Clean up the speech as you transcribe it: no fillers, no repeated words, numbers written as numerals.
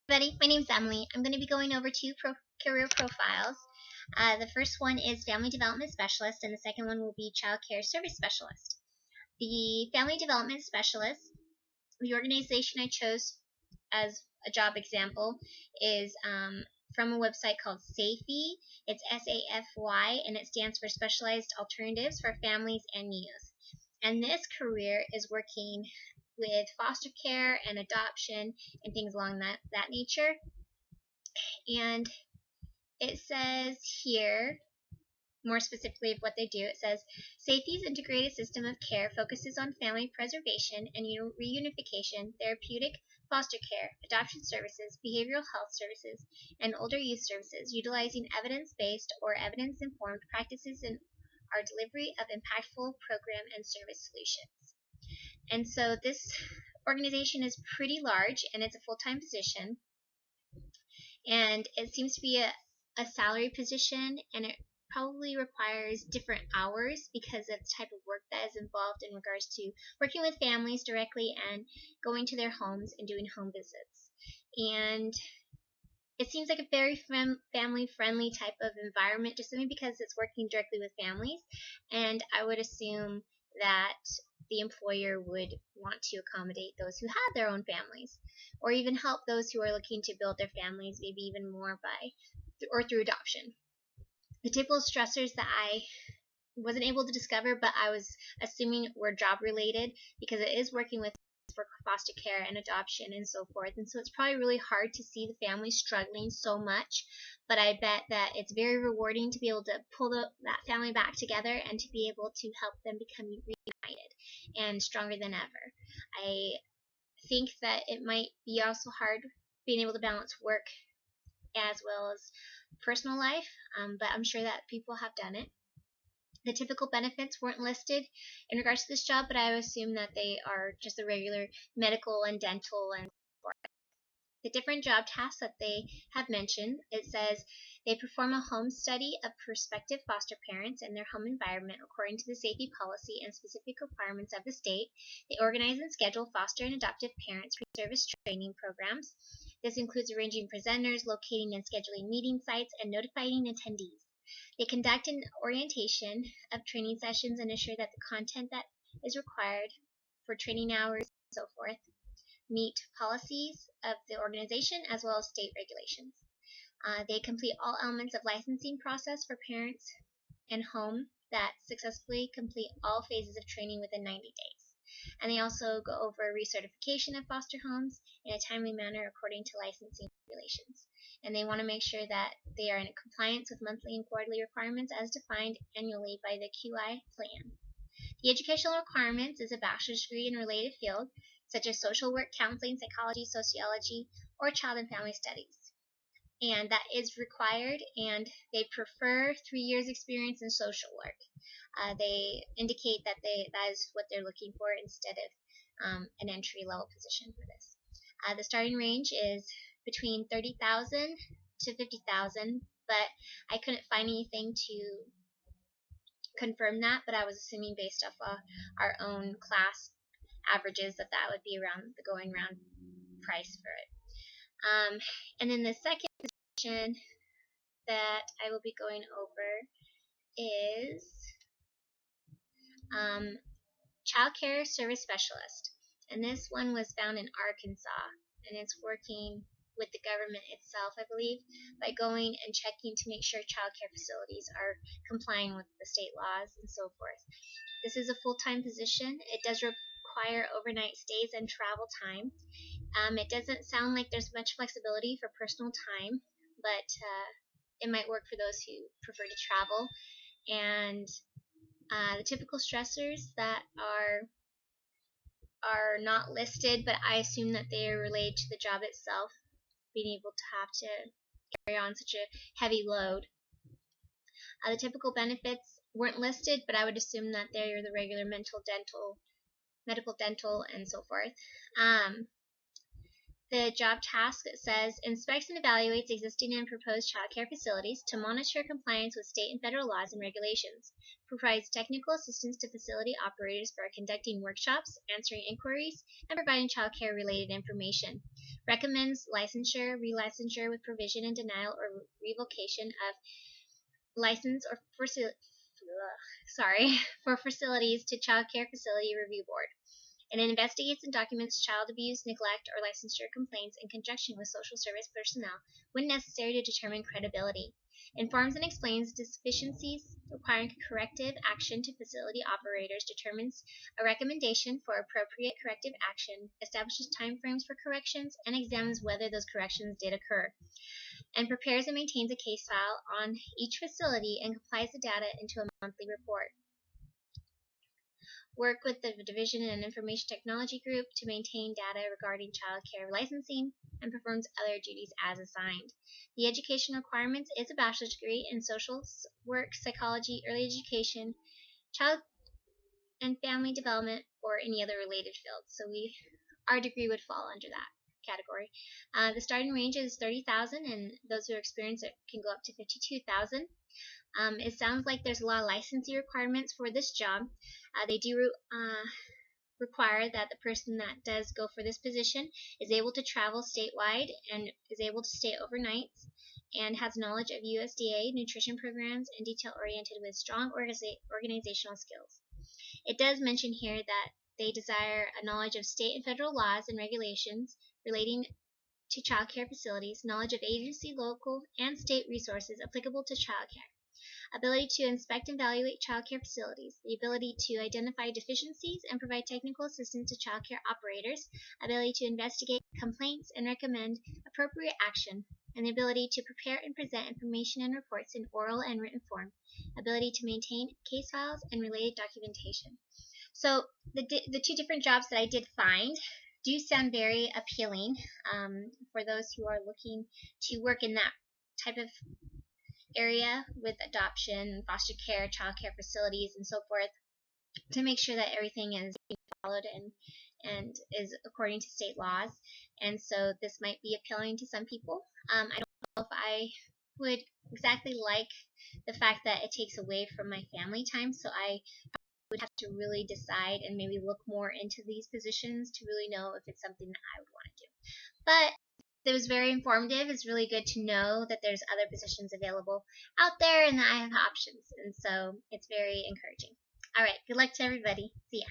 Everybody, my name's Emily. I'm going to be going over two career profiles. The first one is Family Development Specialist, and the second one will be Child Care Service Specialist. The Family Development Specialist, the organization I chose as a job example is from a website called SAFY. It's SAFY, and it stands for Specialized Alternatives for Families and Youth. And this career is working with foster care and adoption and things along that nature. And it says here, more specifically of what they do, it says SAFY's integrated system of care focuses on family preservation and reunification, therapeutic foster care, adoption services, behavioral health services, and older youth services, utilizing evidence-based or evidence-informed practices in our delivery of impactful program and service solutions. And so this organization is pretty large, and it's a full-time position, and it seems to be a salary position, and it probably requires different hours because of the type of work that is involved in regards to working with families directly and going to their homes and doing home visits. And it seems like a very family friendly type of environment, just simply because it's working directly with families, and I would assume that the employer would want to accommodate those who have their own families, or even help those who are looking to build their families, maybe even more through adoption. The typical stressors that I wasn't able to discover, but I was assuming were job related, because it is working with for foster care and adoption and so forth, and so it's probably really hard to see the family struggling so much, but I bet that it's very rewarding to be able to pull that family back together and to be able to help them become reunited and stronger than ever. I think that it might be also hard being able to balance work as well as personal life, but I'm sure that people have done it. The typical benefits weren't listed in regards to this job, but I assume that they are just the regular medical and dental and the different job tasks that they have mentioned. It says they perform a home study of prospective foster parents and their home environment according to the safety policy and specific requirements of the state. They organize and schedule foster and adoptive parents service training programs. This includes arranging presenters, locating and scheduling meeting sites, and notifying attendees. They conduct an orientation of training sessions and ensure that the content that is required for training hours and so forth meet policies of the organization as well as state regulations. They complete all elements of licensing process for parents and home that successfully complete all phases of training within 90 days. And they also go over recertification of foster homes in a timely manner according to licensing regulations. And they want to make sure that they are in compliance with monthly and quarterly requirements as defined annually by the QI plan. The educational requirements is a bachelor's degree in related field, such as social work, counseling, psychology, sociology, or child and family studies. And that is required, and they prefer 3 years experience in social work. They indicate that that is what they're looking for instead of an entry-level position for this. The starting range is between 30,000 to 50,000, but I couldn't find anything to confirm that, but I was assuming based off our own class averages that would be around the going round price for it. And then the second position that I will be going over is Child Care Service Specialist. And this one was found in Arkansas, and it's working with the government itself, I believe, by going and checking to make sure child care facilities are complying with the state laws and so forth. This is a full-time position. It does require overnight stays and travel time. It doesn't sound like there's much flexibility for personal time, but it might work for those who prefer to travel. And the typical stressors that are not listed, but I assume that they are related to the job itself, being able to have to carry on such a heavy load. The typical benefits weren't listed, but I would assume that they are the regular medical, dental, and so forth. The job task says inspects and evaluates existing and proposed child care facilities to monitor compliance with state and federal laws and regulations, provides technical assistance to facility operators by conducting workshops, answering inquiries, and providing child care related information, recommends licensure, relicensure with provision and denial or revocation of license or for facilities to Child Care Facility Review Board, and investigates and documents child abuse, neglect, or licensure complaints in conjunction with social service personnel when necessary to determine credibility. Informs and explains deficiencies requiring corrective action to facility operators, determines a recommendation for appropriate corrective action, establishes timeframes for corrections, and examines whether those corrections did occur, and prepares and maintains a case file on each facility and compiles the data into a monthly report. Work with the Division and Information Technology Group to maintain data regarding child care licensing, and performs other duties as assigned. The education requirements is a bachelor's degree in social work, psychology, early education, child and family development, or any other related field. So our degree would fall under that category. The starting range is 30,000, and those who experience it can go up to 52,000. It sounds like there's a lot of licensing requirements for this job. They do require that the person that does go for this position is able to travel statewide and is able to stay overnight and has knowledge of USDA nutrition programs and detail-oriented with strong organizational skills. It does mention here that they desire a knowledge of state and federal laws and regulations relating to child care facilities, knowledge of agency, local, and state resources applicable to child care, ability to inspect and evaluate child care facilities, the ability to identify deficiencies and provide technical assistance to child care operators, ability to investigate complaints and recommend appropriate action, and the ability to prepare and present information and reports in oral and written form, ability to maintain case files and related documentation. So the two different jobs that I did find do sound very appealing for those who are looking to work in that type of area with adoption, foster care, child care facilities, and so forth, to make sure that everything is being followed and is according to state laws. And so this might be appealing to some people. I don't know if I would exactly like the fact that it takes away from my family time, so I would have to really decide and maybe look more into these positions to really know if it's something that I would want to do. But it was very informative. It's really good to know that there's other positions available out there and that I have options, and so it's very encouraging. All right, good luck to everybody. See ya.